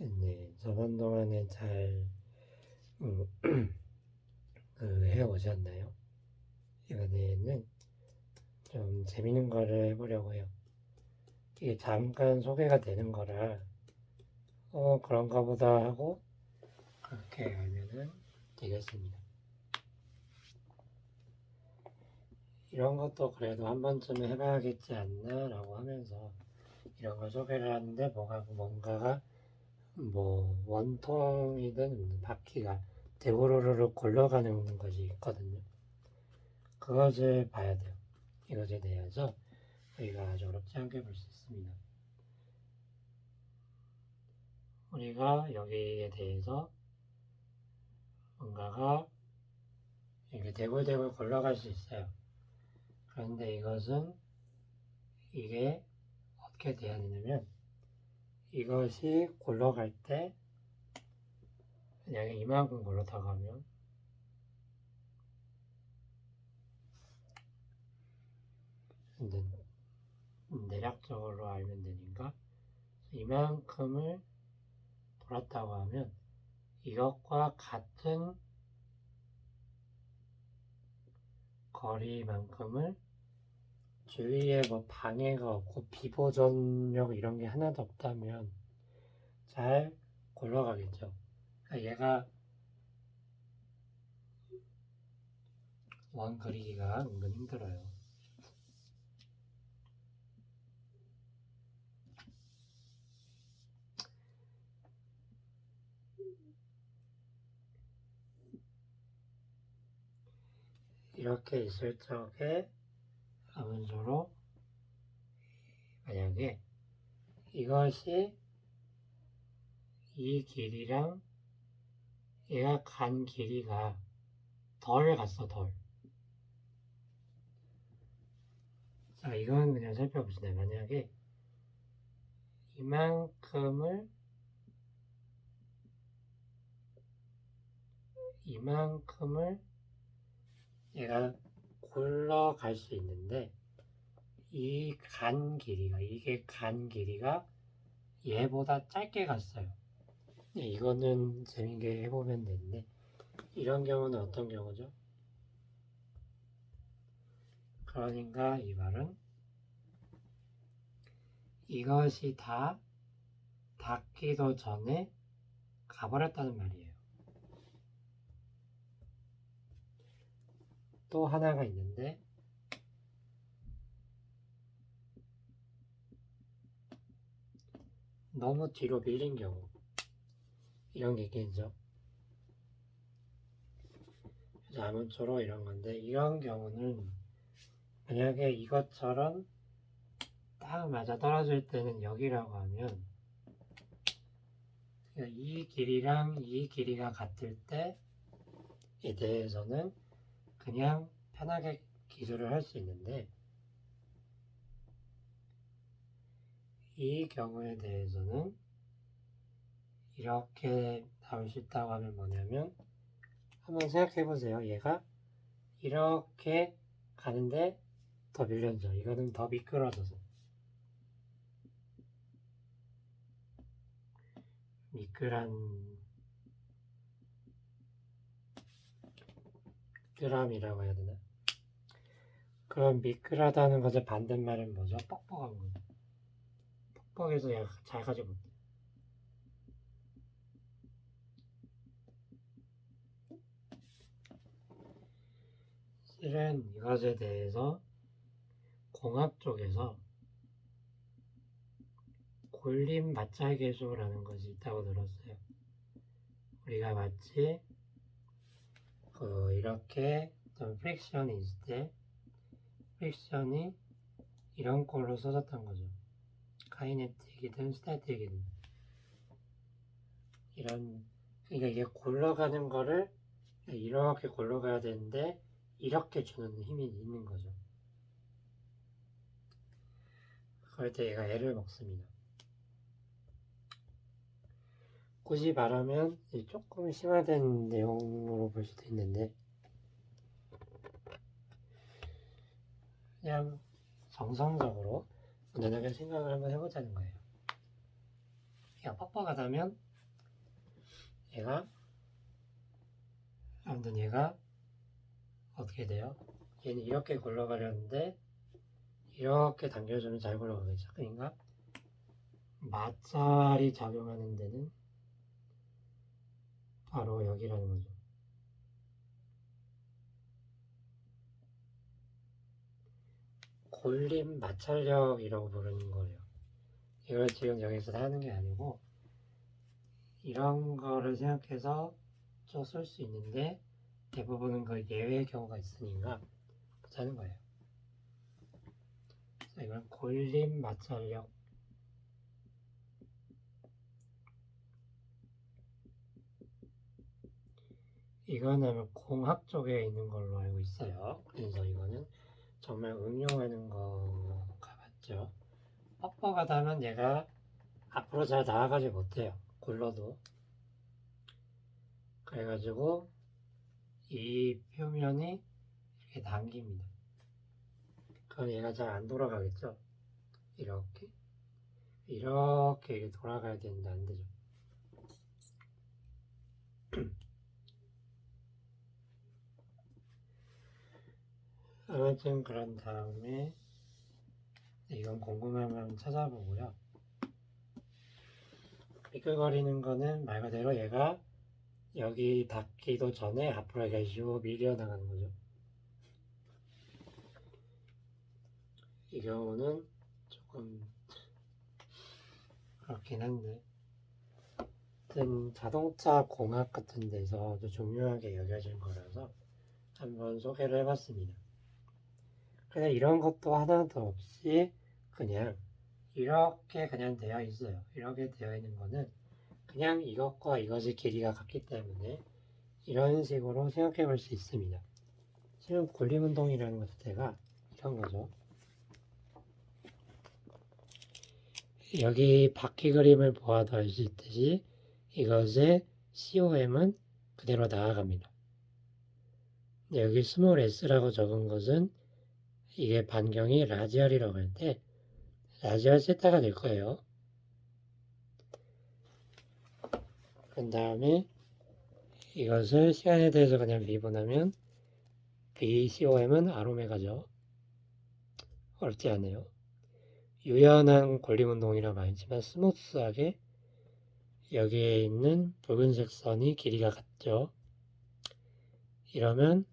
네, 저번 동안에 잘 해오셨나요? 이번에는 좀 재밌는 거를 해보려고 해요. 이게 잠깐 소개가 되는 거라 그런가 보다 하고 그렇게 알면은 되겠습니다. 이런 것도 그래도 한 번쯤은 해봐야겠지 않나 라고 하면서 이런 걸 소개를 하는데 뭔가가 뭐 원통이든 바퀴가 대보로로 굴러가는 것이 있거든요. 그것을 봐야 돼요. 이것에 대해서 우리가 아주 어렵지 않게 볼 수 있습니다. 우리가 여기에 대해서 뭔가가 이렇게 대굴대굴 굴러갈 수 있어요. 그런데 이게 어떻게 돼야 되냐면 이것이 굴러갈 때 만약에 이만큼 굴러다가 면 대략적으로 알면 되니까 이만큼을 돌았다고 하면 이것과 같은 거리만큼을 주위에 뭐 방해가 없고 비보전력 이런 게 하나도 없다면 잘 굴러가겠죠. 그러니까 얘가 원 그리기가 은근 힘들어요. 이렇게 있을 적에 아문서로 만약에 이것이 이 길이랑 얘가 간 길이가 덜 갔어, 덜. 자, 이건 그냥 살펴봅시다. 만약에 이만큼을 얘가 굴러갈 수 있는데 이게 간 길이가 얘보다 짧게 갔어요. 이거는 재밌게 해보면 되는데 이런 경우는 어떤 경우죠? 그러니까 이 말은 이것이 다 닿기도 전에 가버렸다는 말이에요. 또 하나가 있는데 너무 뒤로 밀린 경우 이런 게 있겠죠. 아무쪼록 이런 건데 이런 경우는 만약에 이것처럼 딱 맞아 떨어질 때는 여기라고 하면 이 길이랑 이 길이가 같을 때에 대해서는 그냥 편하게 기술을 할 수 있는데 이 경우에 대해서는 이렇게 나올 수 있다고 하면 뭐냐면 한번 생각해 보세요. 얘가 이렇게 가는데 더 밀려져. 이거는 더 미끄러져서 미끄럼이라고 해야 되나? 그럼 미끌하다는 것의 반대말은 뭐죠? 뻑뻑한 거. 뻑뻑해서 잘 가지 못해. 실은 이것에 대해서 공학 쪽에서 골림 맞잘계수라는 것이 있다고 들었어요. 우리가 마치 이렇게 좀 프릭션이 있을 때 프릭션이 이런 꼴로 써졌던 거죠. 카이네틱이든 스태틱이든 이런 그러니까 이게 굴러가는 거를 이렇게 굴러가야 되는데 이렇게 주는 힘이 있는 거죠. 그럴 때 얘가 애를 먹습니다. 굳이 말하면 조금 심화된 내용으로 볼 수도 있는데 그냥 정성적으로 무난하게 생각을 한번 해보자는 거예요. 그냥 뻑뻑하다면 아무튼 얘가 어떻게 돼요? 얘는 이렇게 굴러가려는데 이렇게 당겨주면 잘 굴러가겠죠. 그러니까 마찰이 작용하는 데는 바로 여기라는 거죠. 골림 마찰력이라고 부르는 거예요. 이걸 지금 여기서 하는 게 아니고 이런 거를 생각해서 좀 쓸 수 있는데 대부분은 그 예외의 경우가 있으니까 하는 거예요. 그래서 이건 골림 마찰력. 이거는 공학 쪽에 있는 걸로 알고 있어요. 그래서 이거는 정말 응용하는 거가 맞죠. 뻑뻑하다 하면 얘가 앞으로 잘 나아가지 못해요. 굴러도. 그래가지고 이 표면이 이렇게 당깁니다. 그럼 얘가 잘 안 돌아가겠죠? 이렇게 돌아가야 되는데 안 되죠. 아무튼 그런 다음에 이건 궁금하면 찾아보고요. 미끌거리는 거는 말 그대로 얘가 여기 닿기도 전에 앞으로 계시고 밀려나가는 거죠. 이 경우는 조금 그렇긴 한데 하여튼 자동차 공학 같은 데서 아주 중요하게 여겨진 거라서 한번 소개를 해봤습니다. 근데 이런 것도 하나도 없이 그냥 이렇게 그냥 되어 있어요. 이렇게 되어 있는 거는 그냥 이것과 이것의 길이가 같기 때문에 이런 식으로 생각해 볼 수 있습니다. 지금 굴림운동이라는 것 자체가 이런 거죠. 여기 바퀴 그림을 보아도 알 수 있듯이 이것의 COM은 그대로 나아갑니다. 여기 스몰 s라고 적은 것은 이게 반경이 라지얼이라고 할 때 라지얼 세타가 될 거예요. 그 다음에 이것을 시간에 대해서 그냥 미분하면 BCOM은 R오메가죠. 어렵지 않아요. 유연한 골림운동이라 말했지만 스무스하게 여기에 있는 붉은색 선이 길이가 같죠. 이러면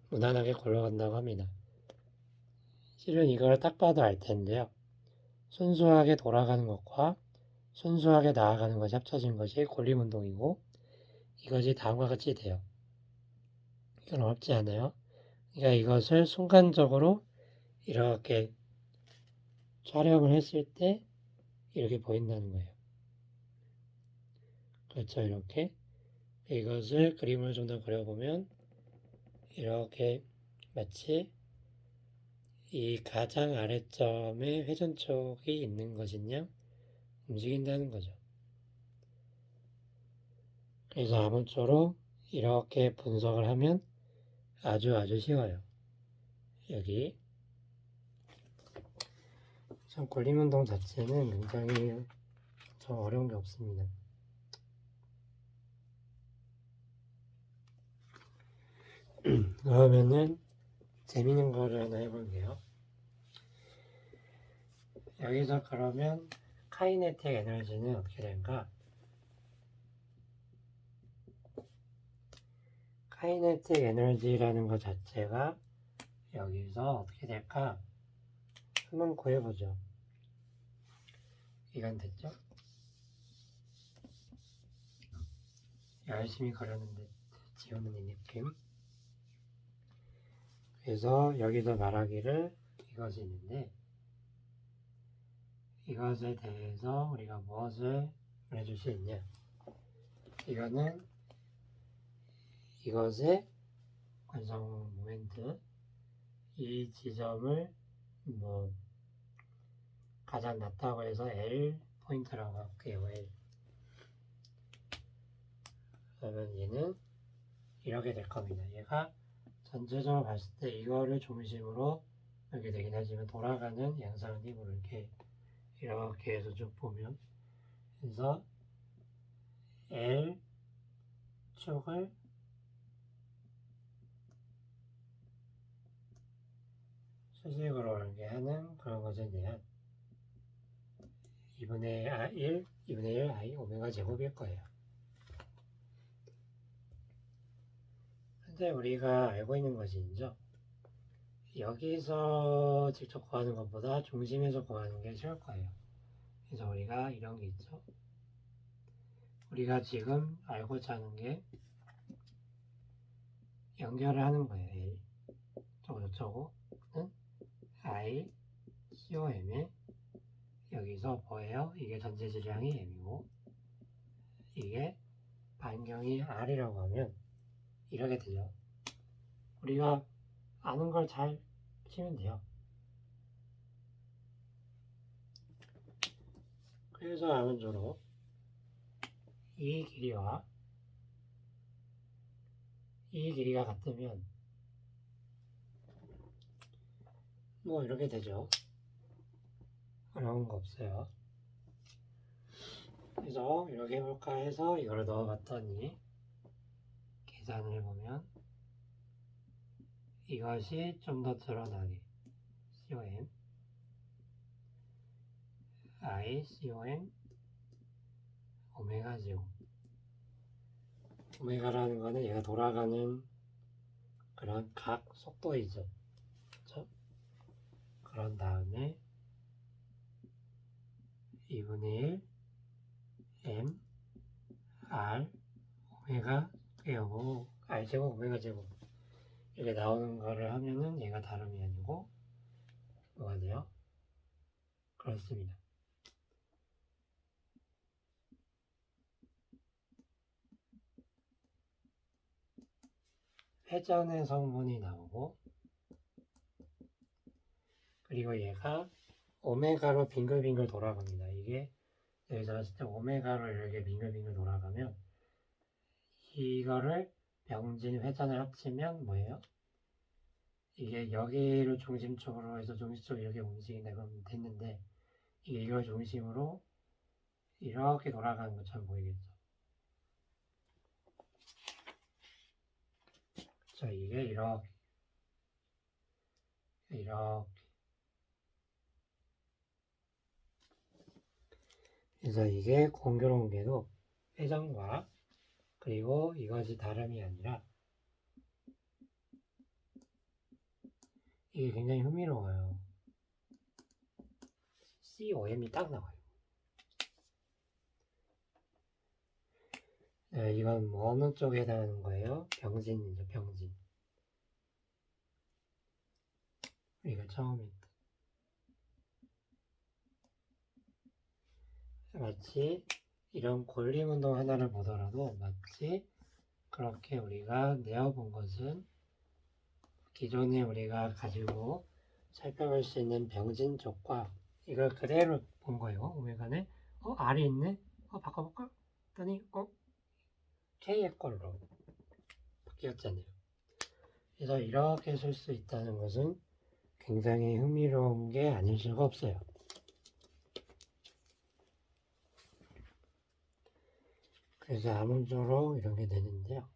무난하게 굴러간다고 합니다. 실은 이걸 딱 봐도 알 텐데요. 순수하게 돌아가는 것과 순수하게 나아가는 것이 합쳐진 것이 골림운동이고 이것이 다음과 같이 돼요. 이건 어렵지 않아요. 그러니까 이것을 순간적으로 이렇게 촬영을 했을 때 이렇게 보인다는 거예요. 그렇죠. 이렇게 이것을 그림을 좀 더 그려보면 이렇게 마치 이 가장 아래점에 회전촉이 있는 것이냐 움직인다는 거죠. 그래서 아무쪼록 이렇게 분석을 하면 아주 쉬워요. 여기 참 골림운동 자체는 굉장히 좀 어려운 게 없습니다. 그러면은 재밌는 거를 하나 해볼게요. 여기서 그러면 카이네틱 에너지는 어떻게 될까? 카이네틱 에너지라는 것 자체가 여기서 어떻게 될까? 한번 구해보죠. 이건 됐죠? 열심히 그렸는데 지우는 이 느낌. 그래서 여기서 말하기를 이것이 있는데 이것에 대해서 우리가 무엇을 말해줄 수 있냐? 이거는 이것의 관성 모멘트 이 지점을 뭐 가장 낮다고 해서 L 포인트라고 할게요. L. 그러면 얘는 이렇게 될 겁니다. 얘가 전체적으로 봤을 때 이거를 중심으로 이렇게 되긴 하지만 돌아가는 양상은 힘으로 이렇게 해서 쭉 보면 그래서 L 수축을 수직으로 오르게 하는 그런 것에 대한 2분의 1 i 오메가 제곱일 거예요. 근데 우리가 알고 있는 것이죠. 여기서 직접 구하는 것보다 중심에서 구하는 게 쉬울 거예요. 그래서 우리가 이런 게 있죠. 우리가 지금 알고자 하는 게 연결을 하는 거예요. L 저거는 I COM에 여기서 뭐예요? 이게 전체 질량이 M이고 이게 반경이 R이라고 하면 이렇게 되죠. 우리가 아는 걸 잘 치면 돼요. 그래서 아문조로 이 길이와 이 길이가 같으면 뭐 이렇게 되죠. 어려운 거 없어요. 그래서 이렇게 해볼까 해서 이걸 넣어봤더니 계산을 해보면 이것이 좀 더 드러나게 COM I COM 오메가 제곱 오메가라는 거는 얘가 돌아가는 그런 각 속도이죠. 그렇죠? 그런 다음에 2분의 1 M R 오메가 제곱 R 제곱 오메가 제곱 이렇게 나오는 거를 하면은 얘가 다름이 아니고 뭐가 돼요? 그렇습니다. 회전의 성분이 나오고 그리고 얘가 오메가로 빙글빙글 돌아갑니다. 이게 여기서 봤을 때 오메가로 이렇게 빙글빙글 돌아가면 이거를 병진 회전을 합치면 뭐예요? 이게 여기를 중심축으로 해서 중심축으로 이렇게 움직인다 그러면 됐는데 이게 이걸 중심으로 이렇게 돌아가는 것처럼 보이겠죠. 자, 이게 이렇게 그래서 이게 공교로운 게도 회전과 그리고 이것이 다름이 아니라 이게 굉장히 흥미로워요. COM이 딱 나와요. 네, 이건 뭐 어느 쪽에 해당하는 거예요? 병진이죠, 병진. 이거 처음에 마치 이런 골림 운동 하나를 보더라도 마치 그렇게 우리가 내어본 것은 기존에 우리가 가지고 살펴볼 수 있는 병진 쪽과 이걸 그대로 본 거예요. 오메가는 R이 있네? 바꿔볼까? 했더니 K의 걸로 바뀌었잖아요. 그래서 이렇게 쓸 수 있다는 것은 굉장히 흥미로운 게 아닐 수가 없어요. 그래서 아무쪼록 이런 게 되는데요.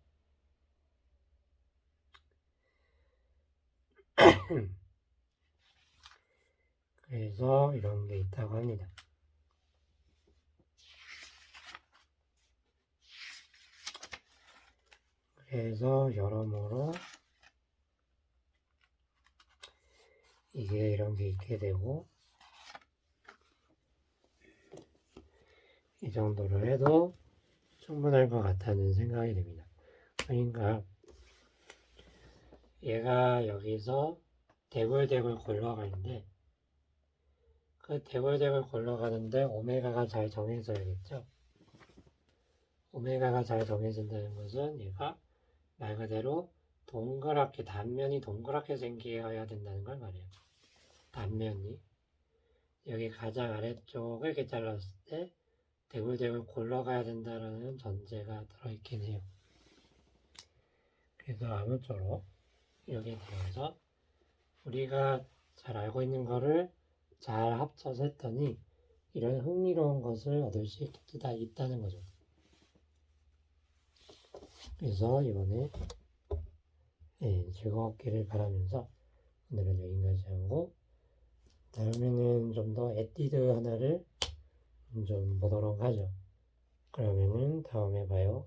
그래서 이런 게 있다고 합니다. 그래서 여러모로 이게 이런 게 있게 되고 이 정도로 해도 충분할 것 같다는 생각이 듭니다. 그러니까 얘가 여기서 대굴대굴 굴러가는데 그 대굴대굴 굴러가는데 오메가가 잘 정해져야겠죠. 오메가가 잘 정해진다는 것은 얘가 말 그대로 동그랗게 단면이 동그랗게 생겨야 된다는 걸 말해요. 단면이 여기 가장 아래쪽을 이렇게 잘랐을 때 대굴대굴 굴러가야 된다는 전제가 들어있긴 해요. 그래서 아무쪼록 이렇게 되어서 우리가 잘 알고 있는 거를 잘 합쳐서 했더니 이런 흥미로운 것을 얻을 수 있다는 거죠. 그래서 이번에 즐거웠기를 바라면서 오늘은 여기까지 하고 다음에는 좀 더 에뛰드 하나를 좀 보도록 하죠. 그러면은 다음에 봐요.